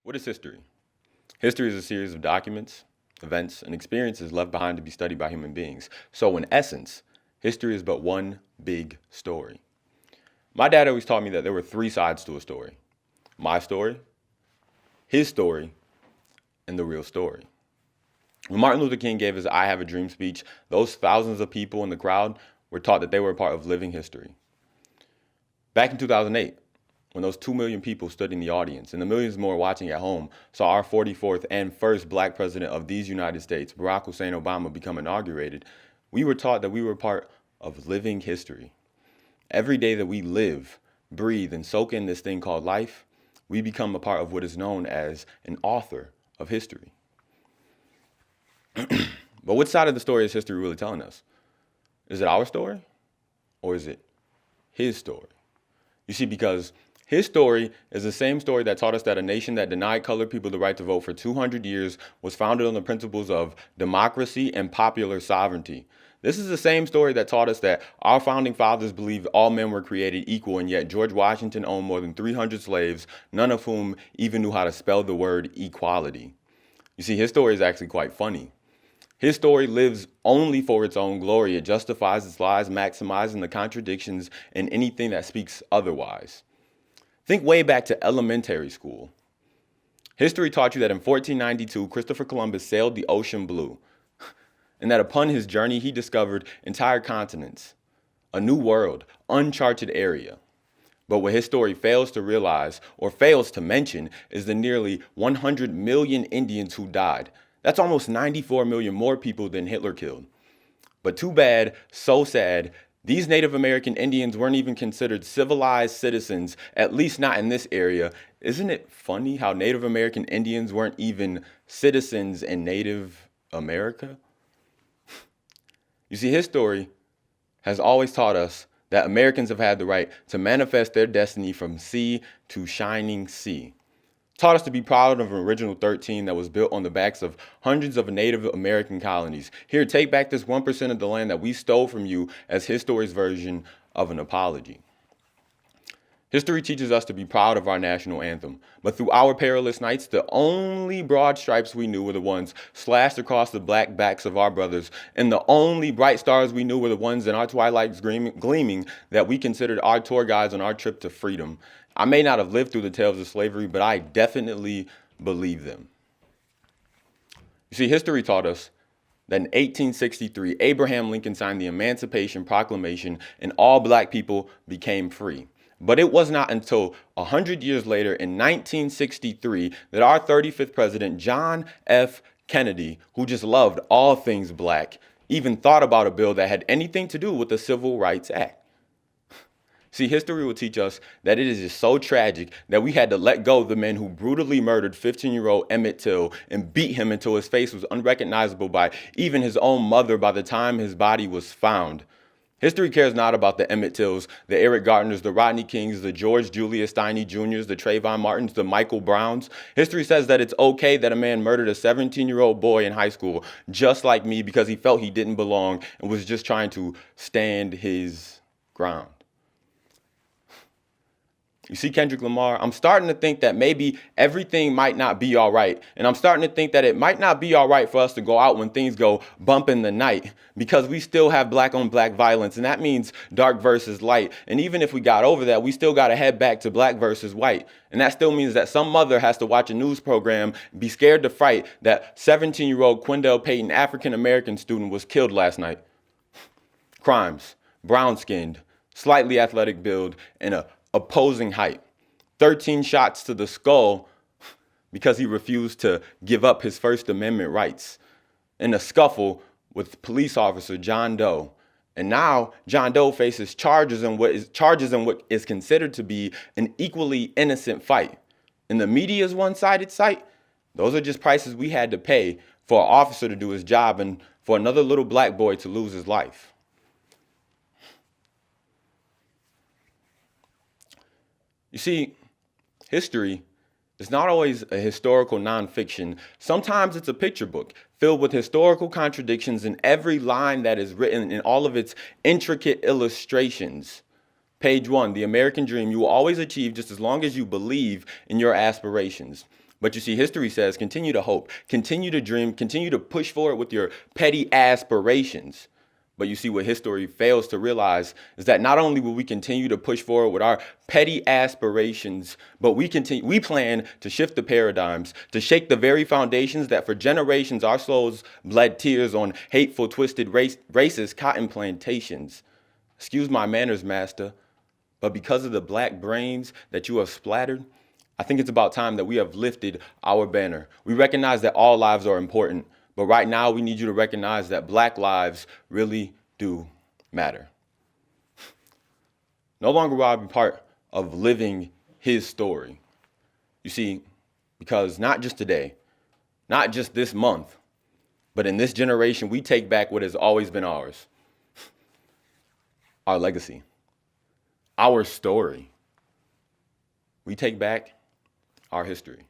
What is history? History is a series of documents, events, and experiences left behind to be studied by human beings. So, in essence, history is but one big story. My dad always taught me that there were three sides to a story: my story, his story, and the real story. When Martin Luther King gave his I Have a Dream speech, those thousands of people in the crowd were taught that they were a part of living history. Back in 2008, when those 2 million people stood in the audience and the millions more watching at home saw our 44th and first black president of these United States, Barack Hussein Obama, become inaugurated, we were taught that we were part of living history. Every day that we live, breathe, and soak in this thing called life, we become a part of what is known as an author of history. But what side of the story is history really telling us? Is it our story or is it his story? You see, because his story is the same story that taught us that a nation that denied colored people the right to vote for 200 years was founded on the principles of democracy and popular sovereignty. This is the same story that taught us that our founding fathers believed all men were created equal, and yet George Washington owned more than 300 slaves, none of whom even knew how to spell the word equality. You see, his story is actually quite funny. His story lives only for its own glory. It justifies its lies, maximizing the contradictions in anything that speaks otherwise. Think way back to elementary school. History taught you that in 1492, Christopher Columbus sailed the ocean blue, and that upon his journey, he discovered entire continents, a new world, uncharted area. But what his story fails to realize, or fails to mention, is the nearly 100 million Indians who died. That's almost 94 million more people than Hitler killed. But too bad, so sad, these Native American Indians weren't even considered civilized citizens, at least not in this area. Isn't it funny how Native American Indians weren't even citizens in Native America? You see, his story has always taught us that Americans have had the right to manifest their destiny from sea to shining sea. Taught us to be proud of an original 13 that was built on the backs of hundreds of Native American colonies. Here, take back this 1% of the land that we stole from you as history's version of an apology. History teaches us to be proud of our national anthem, but through our perilous nights, the only broad stripes we knew were the ones slashed across the black backs of our brothers, and the only bright stars we knew were the ones in our twilights gleaming that we considered our tour guides on our trip to freedom. I may not have lived through the tales of slavery, but I definitely believe them. You see, history taught us that in 1863, Abraham Lincoln signed the Emancipation Proclamation and all black people became free. But it was not until 100 years later, in 1963, that our 35th president, John F. Kennedy, who just loved all things black, even thought about a bill that had anything to do with the Civil Rights Act. See, history will teach us that it is just so tragic that we had to let go of the men who brutally murdered 15-year-old Emmett Till and beat him until his face was unrecognizable by even his own mother by the time his body was found. History cares not about the Emmett Tills, the Eric Gardners, the Rodney Kings, the George Julius Steiny Jr.'s, the Trayvon Martins, the Michael Browns. History says that it's okay that a man murdered a 17-year-old boy in high school just like me because he felt he didn't belong and was just trying to stand his ground. You see, Kendrick Lamar, I'm starting to think that maybe everything might not be all right. And I'm starting to think that it might not be all right for us to go out when things go bump in the night because we still have black on black violence. And that means dark versus light. And even if we got over that, we still got to head back to black versus white. And that still means that some mother has to watch a news program, be scared to fright that 17-year-old Quindell Peyton, African-American student, was killed last night. Crimes, brown-skinned, slightly athletic build, and a opposing height, 13 shots to the skull because he refused to give up his First Amendment rights in a scuffle with police officer John Doe. And now John Doe faces charges in what is considered to be an equally innocent fight. In the media's one-sided sight, those are just prices we had to pay for an officer to do his job and for another little black boy to lose his life. You see, history is not always a historical nonfiction. Sometimes it's a picture book filled with historical contradictions in every line that is written in all of its intricate illustrations. Page 1, the American dream, you will always achieve just as long as you believe in your aspirations. But you see, history says continue to hope, continue to dream, continue to push forward with your petty aspirations. But you see, what history fails to realize is that not only will we continue to push forward with our petty aspirations, but we plan to shift the paradigms, to shake the very foundations that for generations our souls bled tears on hateful, twisted, racist cotton plantations. Excuse my manners, master, but because of the black brains that you have splattered, I think it's about time that we have lifted our banner. We recognize that all lives are important, but right now we need you to recognize that black lives really do matter. No longer will I be part of living his story. You see, because not just today, not just this month, but in this generation, we take back what has always been ours. Our legacy, our story. We take back our history.